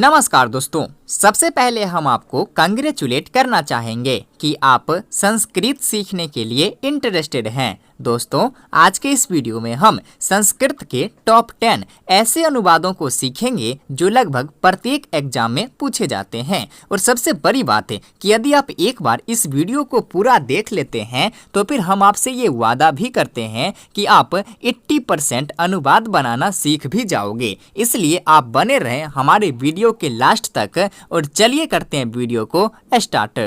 नमस्कार दोस्तों, सबसे पहले हम आपको कंग्रेचुलेट करना चाहेंगे कि आप संस्कृत सीखने के लिए इंटरेस्टेड हैं। दोस्तों, आज के इस वीडियो में हम संस्कृत के टॉप 10 ऐसे अनुवादों को सीखेंगे जो लगभग प्रत्येक एग्जाम में पूछे जाते हैं। और सबसे बड़ी बात है कि यदि आप एक बार इस वीडियो को पूरा देख लेते हैं तो फिर हम आपसे ये वादा भी करते हैं कि आप 80% अनुवाद बनाना सीख भी जाओगे। इसलिए आप बने रहें हमारे वीडियो के लास्ट तक और चलिए करते हैं वीडियो को स्टार्ट।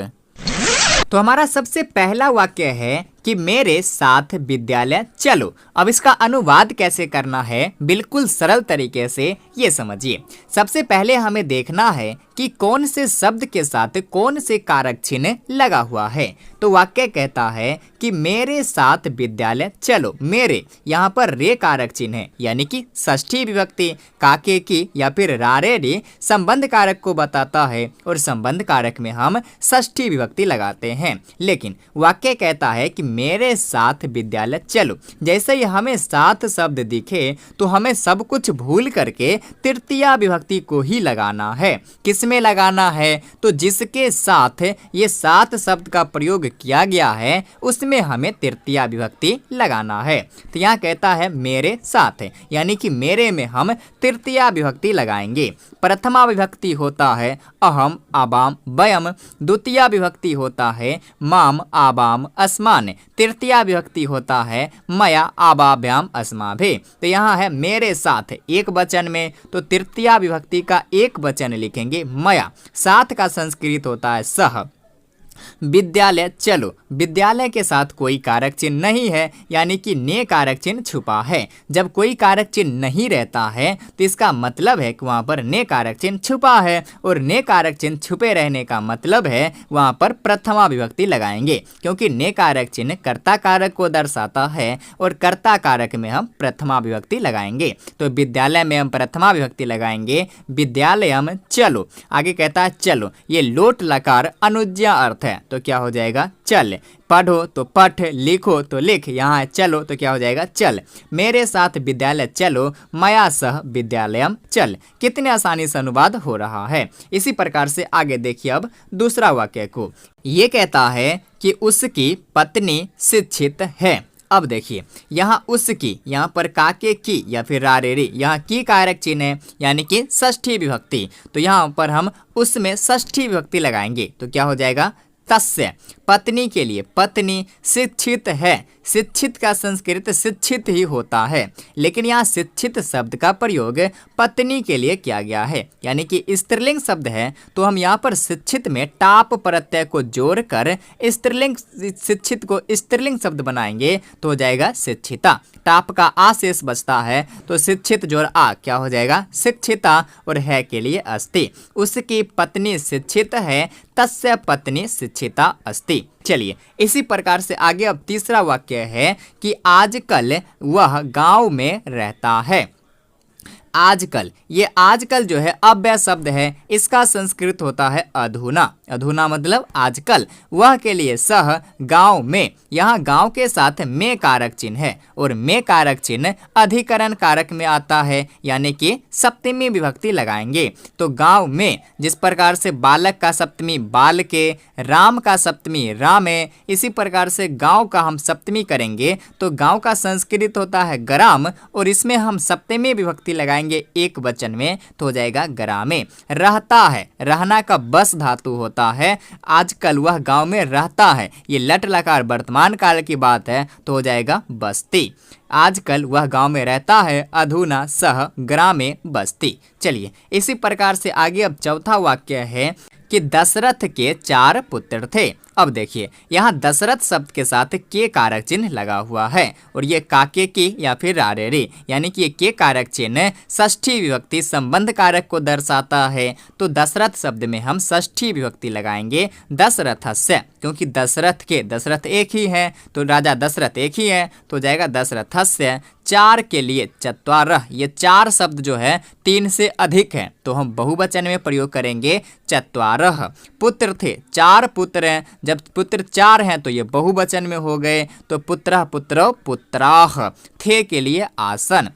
तो हमारा सबसे पहला वाक्य है कि मेरे साथ विद्यालय चलो। अब इसका अनुवाद कैसे करना है, बिल्कुल सरल तरीके से ये समझिए। सबसे पहले हमें देखना है कि कौन से शब्द के साथ कौन से कारक चिन्ह लगा हुआ है। तो वाक्य कहता है कि मेरे साथ विद्यालय चलो। मेरे यहाँ पर रे कारक चिन्ह है, यानी कि षष्ठी विभक्ति काके की या फिर रारे रे संबंध कारक को बताता है और संबंध कारक में हम षष्ठी विभक्ति लगाते हैं। लेकिन वाक्य कहता है कि मेरे साथ विद्यालय चलो। जैसे ही हमें साथ शब्द दिखे तो हमें सब कुछ भूल करके तृतीया विभक्ति को ही लगाना है। किस में लगाना है? तो जिसके साथ ये सात शब्द का प्रयोग किया गया है उसमें हमें तृतीया विभक्ति लगाना है। तो यहाँ कहता है मेरे साथ, यानी कि मेरे में हम तृतीया विभक्ति लगाएंगे। प्रथमा विभक्ति होता है अहम आबाम वयम, द्वितीया विभक्ति होता है माम आबाम अस्मान, तृतीया विभक्ति होता है मया आबाभ्याम अस्माभे। तो यहाँ है मेरे साथ एक वचन में, तो तृतीया विभक्ति का एक वचन लिखेंगे मया। साथ का संस्कृत होता है सह। विद्यालय चलो, विद्यालय के साथ कोई कारक चिन्ह नहीं है, यानी कि ने कारक चिन्ह छुपा है। जब कोई कारक चिन्ह नहीं रहता है तो इसका मतलब है कि वहाँ पर ने कारक चिन्ह छुपा है, और ने कारक चिन्ह छुपे रहने का मतलब है वहाँ पर प्रथमा विभक्ति लगाएंगे, क्योंकि ने कारक चिन्ह कर्ता कारक को दर्शाता है और कर्ता कारक में हम प्रथमा विभक्ति लगाएंगे। तो विद्यालय में हम प्रथमा विभक्ति लगाएंगे, विद्यालयम चलो। आगे कहता है चलो, ये लोट लकार अनुज्ञा अर्थ है, तो क्या हो जाएगा चल। पढ़ो तो पठ, लिखो तो लिख, यहाँ है चलो तो क्या हो जाएगा चल। मेरे साथ विद्यालय चलो, मया सह विद्यालयम चल। कितने आसानी से अनुवाद हो रहा है। इसी प्रकार से आगे देखिए अब दूसरा वाक्य को। ये कहता है कि उसकी पत्नी शिक्षित है। अब देखिए यहाँ उसकी, यहाँ पर काके की या फिर रारेरी, यहाँ की कारक चिन्ह है, यानी कि षष्ठी विभक्ति। तो यहाँ पर हम उसमें षष्ठी विभक्ति लगाएंगे, तो क्या हो जाएगा तस्य। पत्नी के लिए पत्नी शिक्षित है। शिक्षित का संस्कृत शिक्षित ही होता है, लेकिन यहाँ शिक्षित शब्द का प्रयोग पत्नी के लिए किया गया है, यानी कि स्त्रीलिंग शब्द है। तो हम यहाँ पर शिक्षित में टाप प्रत्यय को जोड़कर स्त्रीलिंग शिक्षित को स्त्रीलिंग शब्द बनाएंगे तो हो जाएगा शिक्षिता। टाप का आ शेष बचता है, तो शिक्षित जोड़ आ क्या हो जाएगा शिक्षिता, और है के लिए अस्ति। उसकी पत्नी शिक्षित है, तस्य पत्नी शिक्षिता अस्ति। चलिए इसी प्रकार से आगे अब तीसरा वाक्य है कि आजकल वह गांव में रहता है। आजकल, ये आजकल जो है अव्यय शब्द है, इसका संस्कृत होता है अधुना। अधुना मतलब आजकल। वह के लिए सह गांव में, यहाँ गांव के साथ में कारक चिन्ह है, और में कारक चिन्ह अधिकरण कारक में आता है, यानी कि सप्तमी विभक्ति लगाएंगे। तो गांव में, जिस प्रकार से बालक का सप्तमी बाल के, राम का सप्तमी रामे, इसी प्रकार से गांव का हम सप्तमी करेंगे तो गांव का संस्कृत होता है ग्राम, और इसमें हम सप्तमी विभक्ति लगाएंगे एक वचन में तो हो जाएगा ग्रामे। रहता है, रहना का बस धातु होता है। आजकल वह गांव में रहता है, ये लट लकार वर्तमान काल की बात है तो हो जाएगा बस्ती। आजकल वह गांव में रहता है, अधुना सह ग्रामे बस्ती। चलिए इसी प्रकार से आगे अब चौथा वाक्य है कि दशरथ के 4 पुत्र थे। अब देखिए यहाँ दशरथ शब्द के साथ के कारक चिन्ह लगा हुआ है, और ये काके की या फिर रारेरी, यानी कि ये के कारक चिन्ह षष्ठी विभक्ति संबंध कारक को दर्शाता है। तो दशरथ शब्द में हम षष्ठी विभक्ति लगाएंगे दशरथस्य, क्योंकि दशरथ एक ही है, तो राजा दशरथ एक ही है तो जाएगा दशरथस्य। 4 के लिए चत्वारः, ये 4 शब्द जो है 3 से अधिक है तो हम बहुवचन में प्रयोग करेंगे चत्वारः। पुत्र थे, 4 पुत्र हैं, जब पुत्र 4 हैं तो ये बहुवचन में हो गए, तो पुत्रः पुत्रौ पुत्राः, थे के लिए आसन।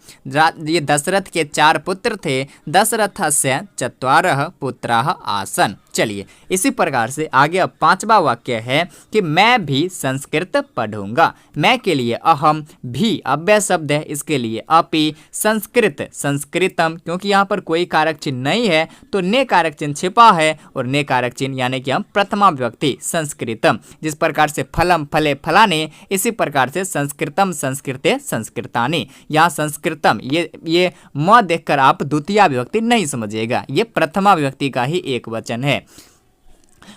ये दशरथ के 4 पुत्र थे, दशरथस्य चत्वारः पुत्राः आसन। चलिए इसी प्रकार से आगे अब 5वां वाक्य है कि मैं भी संस्कृत पढ़ूंगा। मैं के लिए अहम, भी अव्यय शब्द है, इसके लिए अपि, संस्कृत संस्कृतम, क्योंकि यहाँ पर कोई कारक चिन्ह नहीं है तो ने कारक चिन्ह छिपा है, और ने कारक चिन्ह यानी कि हम प्रथमा विभक्ति संस्कृतम, जिस प्रकार से फलम फले फलाने, इसी प्रकार से संस्कृतम संस्कृते संस्कृतानि। यहाँ संस्कृतम ये म देखकर आप द्वितीय विभक्ति नहीं समझिएगा, ये प्रथमा विभक्ति का ही एक वचन है।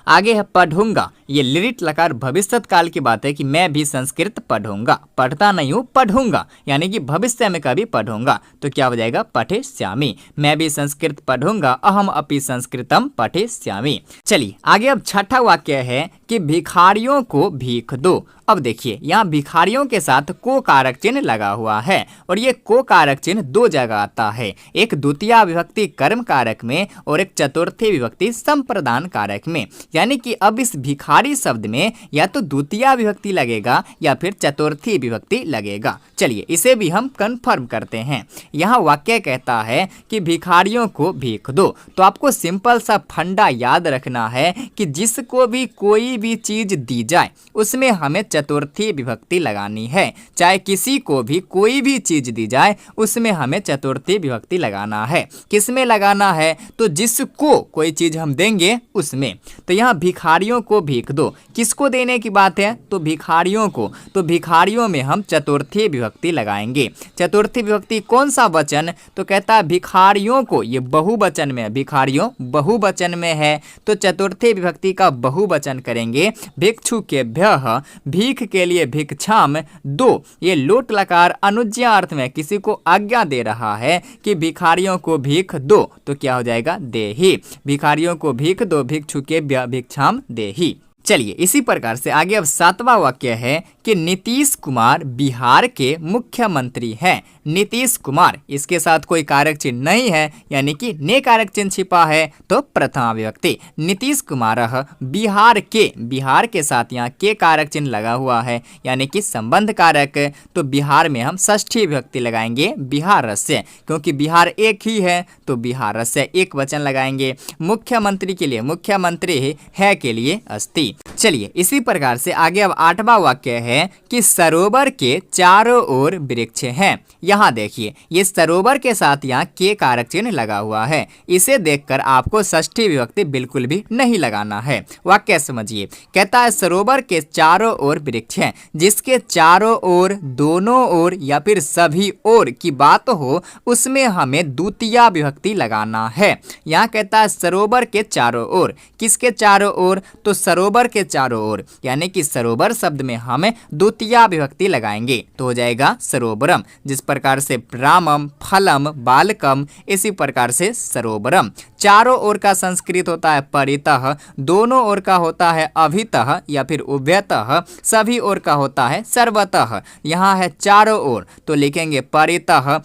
आगे है पढ़ूंगा, ये लिरिट लकार भविष्यत काल की बात है कि मैं भी संस्कृत पढ़ूंगा, पढ़ता नहीं हूँ पढ़ूंगा, यानी कि भविष्य में कभी पढ़ूंगा, तो क्या हो जाएगा पठिष्यामि। मैं भी संस्कृत पढ़ूंगा, अहम अपि संस्कृतम पठिष्यामि। चलिए आगे अब 6ठा वाक्य है कि भिखारियों को भीख दो। अब देखिए यहाँ भिखारियों के साथ को कारक चिन्ह लगा हुआ है, और ये को कारक चिन्ह 2 जगह आता है, एक द्वितीय विभक्ति कर्म कारक में और एक चतुर्थी विभक्ति संप्रदान कारक में। यानी कि अब इस भिखारी शब्द में या तो द्वितीय विभक्ति लगेगा या फिर चतुर्थी विभक्ति लगेगा। चलिए इसे भी हम कंफर्म करते हैं। यहाँ वाक्य कहता है कि भिखारियों को भीख दो, तो आपको सिंपल सा फंडा याद रखना है कि जिसको भी कोई भी चीज दी जाए उसमें हमें चतुर्थी विभक्ति लगानी है। चाहे किसी को भी कोई भी चीज दी जाए उसमें हमें चतुर्थी विभक्ति लगाना है। किसमें लगाना है? तो जिसको कोई चीज हम देंगे उसमें। तो यहाँ भिखारियों को भीख दो, किसको देने की बात है? तो भिखारियों को, तो भिखारियों में हम चतुर्थी विभक्ति लगाएंगे। चतुर्थी विभक्ति कौन सा वचन? तो कहता है भिखारियों को, ये बहुवचन में है, भिखारियों बहुवचन में है, तो चतुर्थी विभक्ति का बहुवचन करेंगे भिक्षुकेभ्यः, भीख के लिए भिक्षाम दो, ये लोट लकार अनुज्ञा अर्थ में किसी को आज्ञा दे रहा है कि भिखारियों को भीख दो, तो क्या हो जाएगा? देहि। भिखारियों को भीख दो, भिक्षुकेभ्यः भिक्षाम देहि। चलिए इसी प्रकार से आगे अब 7वां वाक्य है कि नीतीश कुमार बिहार के मुख्यमंत्री हैं। नीतीश कुमार, इसके साथ कोई कारक चिन्ह नहीं है, यानी कि ने कारक चिन्ह छिपा है, तो प्रथमा विभक्ति। नीतीश कुमारः बिहार के, बिहार के साथ यहाँ के कारक चिन्ह लगा हुआ है, यानी कि संबंध कारक, तो बिहार में हम षष्ठी विभक्ति लगाएंगे बिहारस्य, क्योंकि बिहार एक ही है तो बिहारस्य एक वचन लगाएंगे। मुख्यमंत्री के लिए मुख्यमंत्री है के लिए अस्ति। चलिए इसी प्रकार से आगे अब 8वां वाक्य है कि सरोवर के चारों ओर वृक्ष हैं। यहाँ देखिए ये सरोवर के साथ यहाँ के कारक चिन्ह लगा हुआ है, इसे देखकर आपको षष्ठी विभक्ति बिल्कुल भी नहीं लगाना है। वाक्य समझिए, कहता है सरोवर के चारों ओर वृक्ष हैं, जिसके चारों ओर, दोनों ओर या फिर सभी ओर की बात हो उसमें हमें द्वितीय विभक्ति लगाना है। यहाँ कहता है सरोवर के चारों ओर, किसके चारों ओर? तो सरोवर के चारों ओर, यानी कि सरोवर शब्द में हमें द्वितीय विभक्ति लगाएंगे, तो हो जाएगा सरोवरम। जिस प्रकार से रामम, फलम, बालकम, इसी प्रकार से सरोवरम। चारों ओर का संस्कृत होता है परितः, दोनों ओर का होता है अभितः या फिर उभयतः, सभी ओर का होता है सर्वतः। यहाँ है चारों ओर तो लिखेंगे परितः,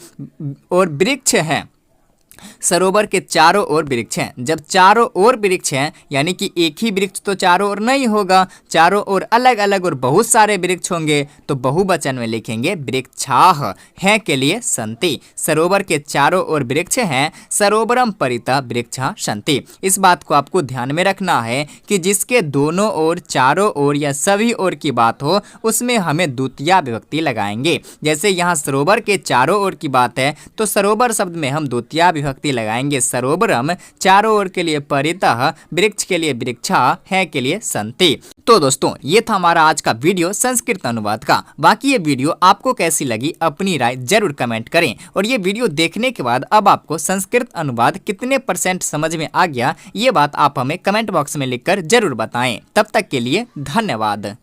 और वृक्ष हैं, सरोवर के चारों ओर वृक्ष हैं। जब चारों ओर वृक्ष हैं यानी कि एक ही वृक्ष तो चारों ओर नहीं होगा, चारों ओर अलग अलग और बहुत सारे वृक्ष होंगे, तो बहुवचन में लिखेंगे वृक्षाः, हैं के लिए सन्ति। सरोवर के चारों ओर वृक्ष हैं, सरोवरम परितः वृक्षा सन्ति। इस बात को आपको ध्यान में रखना है कि जिसके दोनों ओर, चारों ओर या सभी ओर की बात हो उसमें हमें द्वितीय विभक्ति लगाएंगे। जैसे यहाँ सरोवर के चारों ओर की बात है तो सरोवर शब्द में हम द्वितीय विभक्ति लगाएंगे सरोवरम, चारों ओर के लिए परितः, वृक्ष के लिए वृक्षा, है के लिए सन्ति। तो दोस्तों ये था हमारा आज का वीडियो संस्कृत अनुवाद का। बाकी ये वीडियो आपको कैसी लगी अपनी राय जरूर कमेंट करें, और ये वीडियो देखने के बाद अब आपको संस्कृत अनुवाद कितने % समझ में आ गया ये बात आप हमें कमेंट बॉक्स में लिखकर जरूर बताएं। तब तक के लिए धन्यवाद।